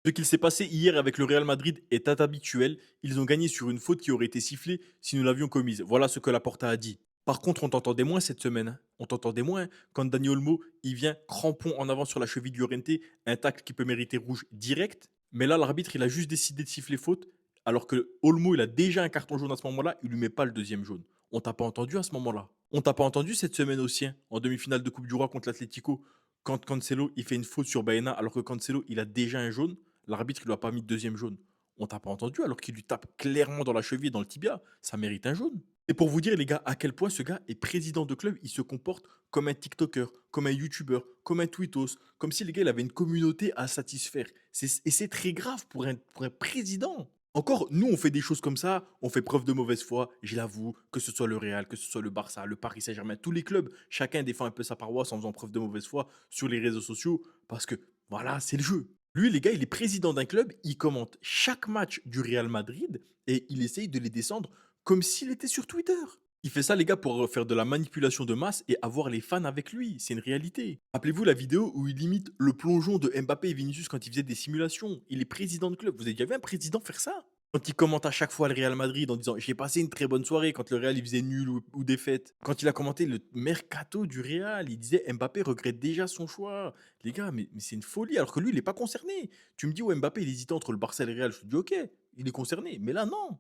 Ce qu'il s'est passé hier avec le Real Madrid est habituel. Ils ont gagné sur une faute qui aurait été sifflée si nous l'avions commise. Voilà ce que Laporta a dit. Par contre, on t'entendait moins cette semaine, hein. On t'entendait moins quand Dani Olmo, il vient crampon en avant sur la cheville du Llorente, un tacle qui peut mériter rouge direct. Mais là, l'arbitre, il a juste décidé de siffler faute, alors que Olmo, il a déjà un carton jaune à ce moment-là, il lui met pas le deuxième jaune. On t'a pas entendu à ce moment-là. On t'a pas entendu cette semaine aussi, hein, en demi-finale de Coupe du Roi contre l'Atlético, quand Cancelo, il fait une faute sur Baena, alors que Cancelo, il a déjà un jaune. L'arbitre, il lui a pas mis de deuxième jaune. On t'a pas entendu alors qu'il lui tape clairement dans la cheville et dans le tibia. Ça mérite un jaune. Et pour vous dire, les gars, à quel point ce gars est président de club, il se comporte comme un TikToker, comme un YouTuber, comme un tweetos, comme si les gars, il avait une communauté à satisfaire. Et c'est très grave pour un président. Encore, nous, on fait des choses comme ça, on fait preuve de mauvaise foi, je l'avoue, que ce soit le Real, que ce soit le Barça, le Paris Saint-Germain, tous les clubs, chacun défend un peu sa paroisse en faisant preuve de mauvaise foi sur les réseaux sociaux, parce que voilà, c'est le jeu. Lui, les gars, il est président d'un club, il commente chaque match du Real Madrid et il essaye de les descendre comme s'il était sur Twitter. Il fait ça, les gars, pour faire de la manipulation de masse et avoir les fans avec lui. C'est une réalité. Rappelez-vous la vidéo où il imite le plongeon de Mbappé et Vinicius quand ils faisaient des simulations. Il est président de club. Vous avez déjà vu un président faire ça? Quand il commente à chaque fois le Real Madrid en disant j'ai passé une très bonne soirée quand le Real il faisait nul ou défaite. Quand il a commenté le mercato du Real, il disait Mbappé regrette déjà son choix. Les gars, mais c'est une folie alors que lui il n'est pas concerné. Tu me dis ouais Mbappé il hésitait entre le Barça et le Real, je te dis ok, il est concerné. Mais là non.